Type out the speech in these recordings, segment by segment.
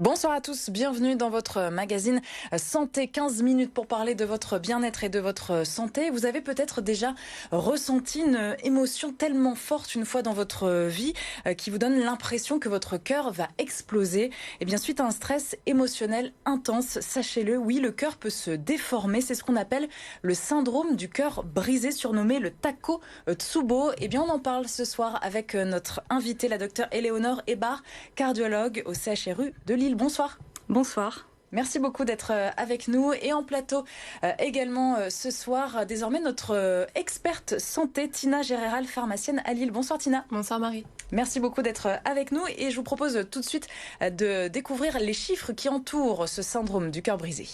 Bonsoir à tous, bienvenue dans votre magazine Santé, 15 minutes pour parler de votre bien-être et de votre santé. Vous avez peut-être déjà ressenti une émotion tellement forte une fois dans votre vie qui vous donne l'impression que votre cœur va exploser. Et bien suite à un stress émotionnel intense, sachez-le, oui, le cœur peut se déformer. C'est ce qu'on appelle le syndrome du cœur brisé, surnommé le Takotsubo. Et bien on en parle ce soir avec notre invitée, la docteure Éléonore Hébard, cardiologue au CHRU de Lille. Bonsoir. Bonsoir. Merci beaucoup d'être avec nous et en plateau également ce soir. Désormais notre experte santé, Tina Géréral, pharmacienne à Lille. Bonsoir Tina. Bonsoir Marie. Merci beaucoup d'être avec nous et je vous propose tout de suite de découvrir les chiffres qui entourent ce syndrome du cœur brisé.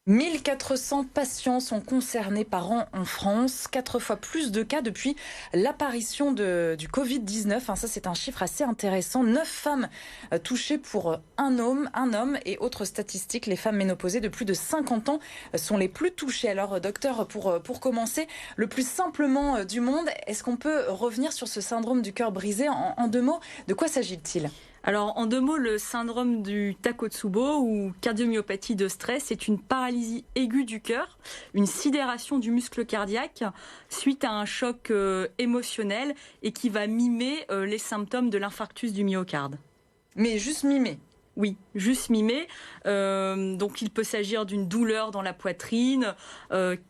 1400 patients sont concernés par an en France, 4 fois plus de cas depuis l'apparition du Covid-19. Ça, c'est un chiffre assez intéressant. 9 femmes touchées pour un homme. Et autre statistique, les femmes ménopausées de plus de 50 ans sont les plus touchées. Alors, docteur, pour commencer, le plus simplement du monde, est-ce qu'on peut revenir sur ce syndrome du cœur brisé en deux mots? De quoi s'agit-il ? Alors, en deux mots, le syndrome du Takotsubo ou cardiomyopathie de stress est une paralysie aiguë du cœur, une sidération du muscle cardiaque suite à un choc émotionnel et qui va mimer les symptômes de l'infarctus du myocarde. Mais juste mimer? Oui, juste mimer. Donc il peut s'agir d'une douleur dans la poitrine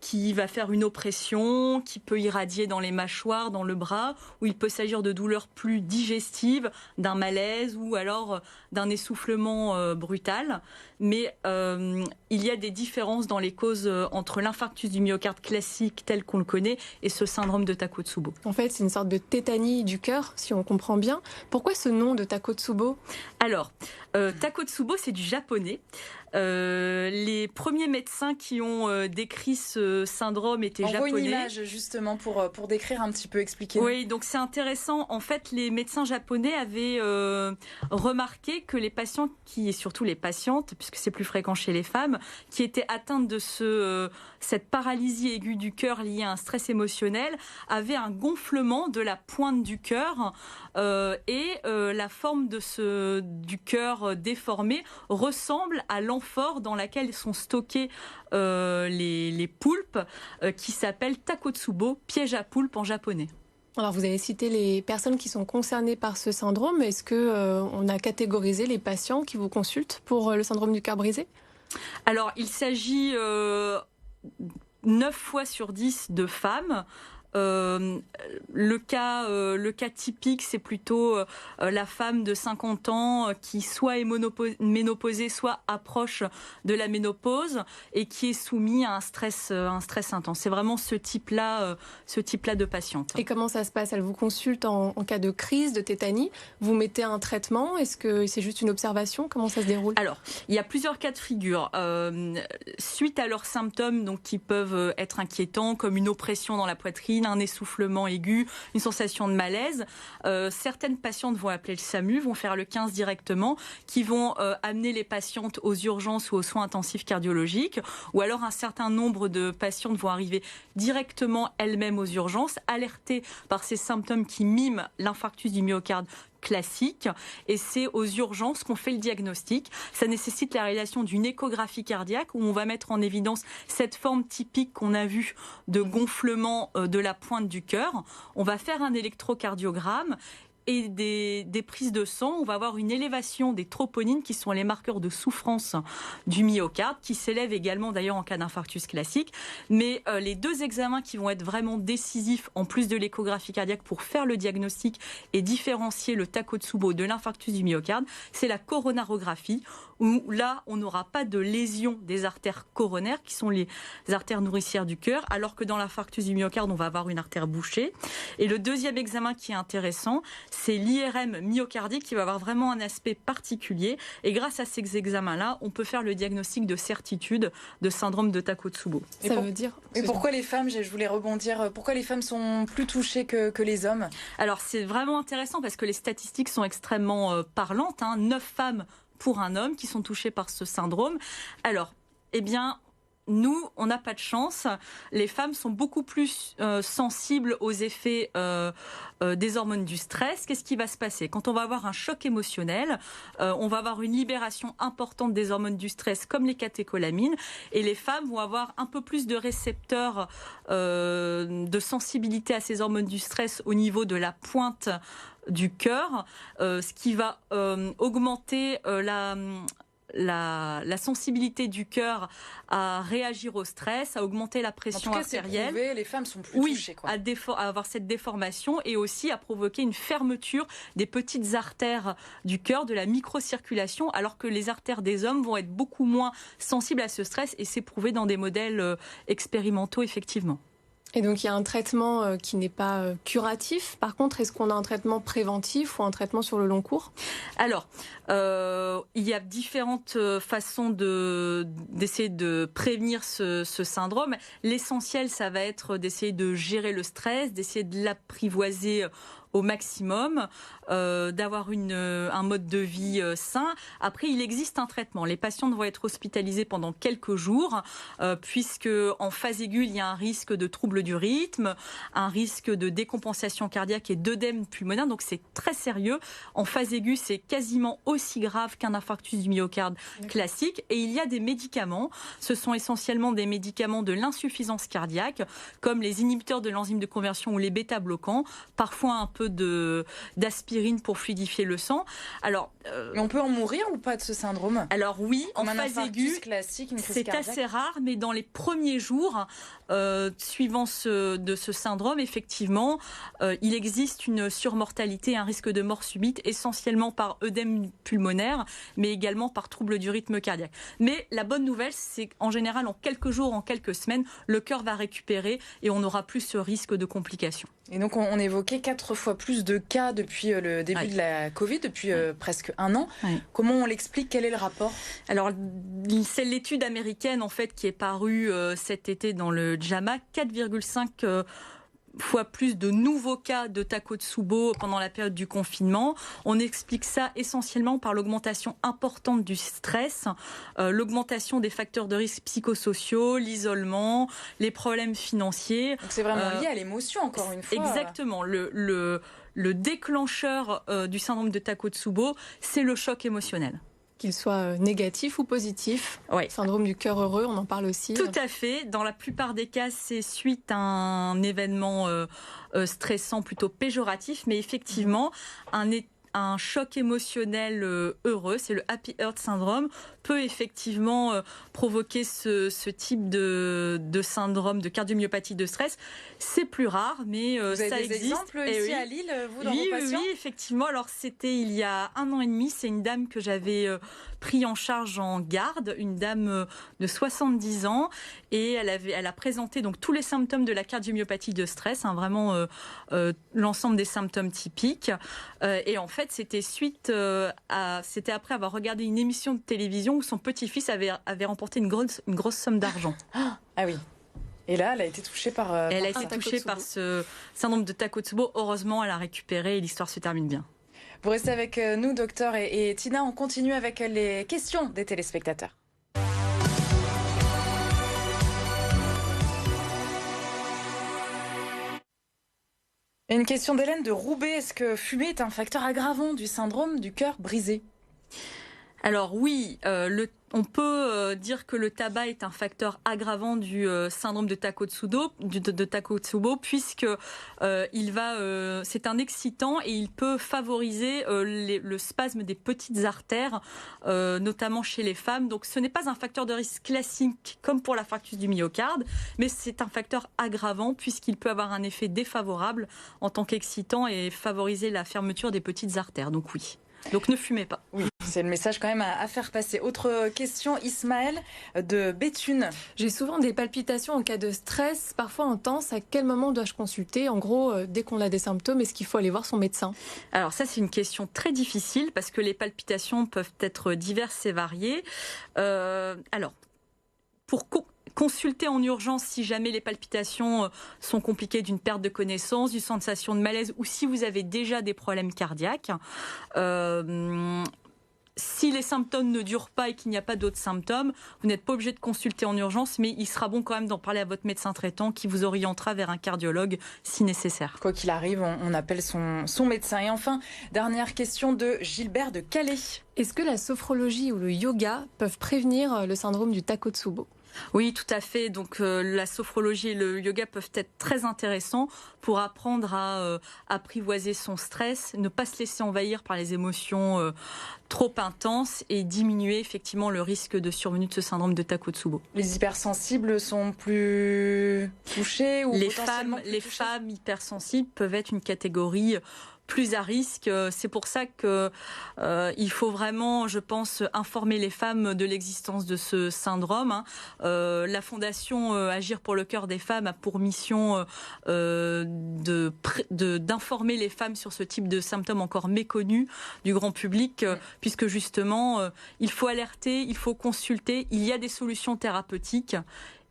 qui va faire une oppression, qui peut irradier dans les mâchoires, dans le bras, ou il peut s'agir de douleurs plus digestives, d'un malaise ou alors d'un essoufflement brutal. Mais il y a des différences dans les causes entre l'infarctus du myocarde classique tel qu'on le connaît et ce syndrome de Takotsubo. En fait, c'est une sorte de tétanie du cœur, si on comprend bien. Pourquoi ce nom de Takotsubo ? Alors, Takotsubo, c'est du japonais. Les premiers médecins qui ont décrit ce syndrome étaient japonais. On voit une image justement pour décrire un petit peu, expliquer. Oui, donc c'est intéressant. En fait, les médecins japonais avaient remarqué que les patients et surtout les patientes, puisque c'est plus fréquent chez les femmes, qui étaient atteintes de cette paralysie aiguë du cœur liée à un stress émotionnel, avaient un gonflement de la pointe du cœur et la forme du cœur déformé ressemble à l'amphore dans laquelle sont stockées les poulpes qui s'appelle Takotsubo, piège à poulpe en japonais. Alors vous avez cité les personnes qui sont concernées par ce syndrome. Est-ce qu'on a catégorisé les patients qui vous consultent pour le syndrome du cœur brisé ? Alors il s'agit 9 fois sur 10 de femmes. Le cas typique, c'est plutôt la femme de 50 ans qui soit est ménopausée, soit approche de la ménopause et qui est soumise à un stress intense. C'est vraiment ce type-là de patiente. Et comment ça se passe ? Elle vous consulte en cas de crise, de tétanie. Vous mettez un traitement ? Est-ce que c'est juste une observation ? Comment ça se déroule ? Alors, il y a plusieurs cas de figure. Suite à leurs symptômes donc, qui peuvent être inquiétants, comme une oppression dans la poitrine, un essoufflement aigu, une sensation de malaise. Certaines patientes vont appeler le SAMU, vont faire le 15 directement, qui vont amener les patientes aux urgences ou aux soins intensifs cardiologiques, ou alors un certain nombre de patientes vont arriver directement elles-mêmes aux urgences, alertées par ces symptômes qui miment l'infarctus du myocarde classique, et c'est aux urgences qu'on fait le diagnostic. Ça nécessite la réalisation d'une échographie cardiaque où on va mettre en évidence cette forme typique qu'on a vue de gonflement de la pointe du cœur. On va faire un électrocardiogramme et des prises de sang. On va avoir une élévation des troponines qui sont les marqueurs de souffrance du myocarde qui s'élèvent également d'ailleurs en cas d'infarctus classique. Mais les deux examens qui vont être vraiment décisifs en plus de l'échographie cardiaque pour faire le diagnostic et différencier le Takotsubo de l'infarctus du myocarde, c'est la coronarographie où là on n'aura pas de lésion des artères coronaires qui sont les artères nourricières du cœur, alors que dans l'infarctus du myocarde on va avoir une artère bouchée. Et le deuxième examen qui est intéressant, c'est l'IRM myocardique qui va avoir vraiment un aspect particulier. Et grâce à ces examens-là, on peut faire le diagnostic de certitude de syndrome de Takotsubo. Ça veut dire... Et pourquoi les femmes, je voulais rebondir, pourquoi les femmes sont plus touchées que les hommes ? Alors c'est vraiment intéressant parce que les statistiques sont extrêmement parlantes. 9 femmes pour un homme qui sont touchés par ce syndrome. Alors, eh bien... nous, on n'a pas de chance. Les femmes sont beaucoup plus sensibles aux effets des hormones du stress. Qu'est-ce qui va se passer? Quand on va avoir un choc émotionnel, on va avoir une libération importante des hormones du stress, comme les catécholamines, et les femmes vont avoir un peu plus de récepteurs de sensibilité à ces hormones du stress au niveau de la pointe du cœur, ce qui va augmenter la sensibilité du cœur à réagir au stress, à augmenter la pression artérielle. C'est prouvé, les femmes sont plus touchées. À avoir cette déformation et aussi à provoquer une fermeture des petites artères du cœur, de la microcirculation, alors que les artères des hommes vont être beaucoup moins sensibles à ce stress et c'est prouvé dans des modèles expérimentaux, effectivement. Et donc il y a un traitement qui n'est pas curatif. Par contre, est-ce qu'on a un traitement préventif ou un traitement sur le long cours? Alors, il y a différentes façons d'essayer de prévenir ce syndrome. L'essentiel, ça va être d'essayer de gérer le stress, d'essayer de l'apprivoiser au maximum, d'avoir un mode de vie sain. Après, il existe un traitement. Les patientes vont être hospitalisées pendant quelques jours, puisque en phase aiguë, il y a un risque de trouble du rythme, un risque de décompensation cardiaque et d'œdème pulmonaire. Donc, c'est très sérieux. En phase aiguë, c'est quasiment aussi grave qu'un infarctus du myocarde classique. Et il y a des médicaments. Ce sont essentiellement des médicaments de l'insuffisance cardiaque, comme les inhibiteurs de l'enzyme de conversion ou les bêta-bloquants. Parfois, un peu d'aspirine pour fluidifier le sang. Alors, on peut en mourir ou pas de ce syndrome? Alors oui, en phase aiguë, c'est assez rare, mais dans les premiers jours suivant de ce syndrome, effectivement, il existe une surmortalité, un risque de mort subite, essentiellement par œdème pulmonaire, mais également par trouble du rythme cardiaque. Mais la bonne nouvelle, c'est qu'en général, en quelques jours, en quelques semaines, le cœur va récupérer et on n'aura plus ce risque de complications. Et donc, on évoquait 4 fois plus de cas depuis le début de la Covid, depuis presque un an. Comment on l'explique? Quel est le rapport? Alors, c'est l'étude américaine, en fait, qui est parue cet été dans le JAMA. 4,5 fois plus de nouveaux cas de Takotsubo pendant la période du confinement. On explique ça essentiellement par l'augmentation importante du stress, l'augmentation des facteurs de risque psychosociaux, l'isolement, les problèmes financiers. Donc c'est vraiment lié à l'émotion, encore une fois. Exactement. Le déclencheur du syndrome de Takotsubo, c'est le choc émotionnel. Qu'il soit négatif ou positif. Syndrome du cœur heureux, on en parle aussi. Tout à fait. Dans la plupart des cas, c'est suite à un événement stressant plutôt péjoratif, mais effectivement, un choc émotionnel heureux, c'est le Happy Heart Syndrome, peut effectivement provoquer ce type de syndrome de cardiomyopathie de stress. C'est plus rare, mais vous avez ça des existe. Exemples ici à Lille, vous, dans vos patients? Oui, effectivement. Alors, c'était il y a 1 an et demi. C'est une dame que j'avais pris en charge en garde, une dame de 70 ans, et elle a présenté donc tous les symptômes de la cardiomyopathie de stress, vraiment l'ensemble des symptômes typiques. Et en fait, c'était c'était après avoir regardé une émission de télévision où son petit-fils avait remporté une grosse somme d'argent. Ah oui. Et là, elle a été touchée par ce syndrome de Takotsubo. Heureusement, elle a récupéré et l'histoire se termine bien. Vous restez avec nous, docteur et Tina. On continue avec les questions des téléspectateurs. Une question d'Hélène de Roubaix. Est-ce que fumer est un facteur aggravant du syndrome du cœur brisé? Alors oui, on peut dire que le tabac est un facteur aggravant du syndrome de Takotsubo, puisque c'est un excitant et il peut favoriser le spasme des petites artères, notamment chez les femmes. Donc ce n'est pas un facteur de risque classique comme pour l'infarctus du myocarde, mais c'est un facteur aggravant puisqu'il peut avoir un effet défavorable en tant qu'excitant et favoriser la fermeture des petites artères. Donc oui. Donc ne fumez pas. Oui, c'est le message quand même à faire passer. Autre question, Ismaël de Béthune. J'ai souvent des palpitations en cas de stress, parfois intense. À quel moment dois-je consulter? En gros, dès qu'on a des symptômes, est-ce qu'il faut aller voir son médecin? Alors ça, c'est une question très difficile parce que les palpitations peuvent être diverses et variées. Pour consulter en urgence si jamais les palpitations sont compliquées d'une perte de connaissance, d'une sensation de malaise ou si vous avez déjà des problèmes cardiaques. si les symptômes ne durent pas et qu'il n'y a pas d'autres symptômes, vous n'êtes pas obligé de consulter en urgence, mais il sera bon quand même d'en parler à votre médecin traitant qui vous orientera vers un cardiologue si nécessaire. Quoi qu'il arrive, on appelle son médecin. Et enfin, dernière question de Gilbert de Calais. Est-ce que la sophrologie ou le yoga peuvent prévenir le syndrome du Takotsubo ? Oui, tout à fait. Donc la sophrologie et le yoga peuvent être très intéressants pour apprendre à apprivoiser son stress, ne pas se laisser envahir par les émotions trop intenses et diminuer effectivement le risque de survenue de ce syndrome de Takotsubo. Les hypersensibles sont plus touchés ou les femmes hypersensibles peuvent être une catégorie plus à risque. C'est pour ça que il faut vraiment, je pense, informer les femmes de l'existence de ce syndrome. La fondation Agir pour le cœur des femmes a pour mission d'informer les femmes sur ce type de symptômes encore méconnus du grand public, puisque justement, il faut alerter, il faut consulter, il y a des solutions thérapeutiques.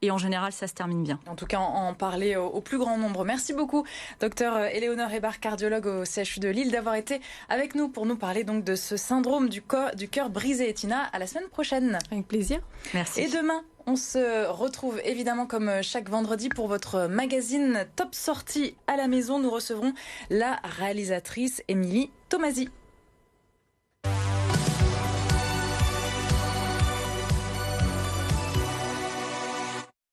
Et en général, ça se termine bien. En tout cas, en parler au plus grand nombre. Merci beaucoup, docteur Éléonore Hébart, cardiologue au CHU de Lille, d'avoir été avec nous pour nous parler donc de ce syndrome du cœur brisé. Et Tina, à la semaine prochaine. Avec plaisir. Merci. Et demain, on se retrouve évidemment comme chaque vendredi pour votre magazine Top Sortie à la maison. Nous recevrons la réalisatrice Émilie Tomasi.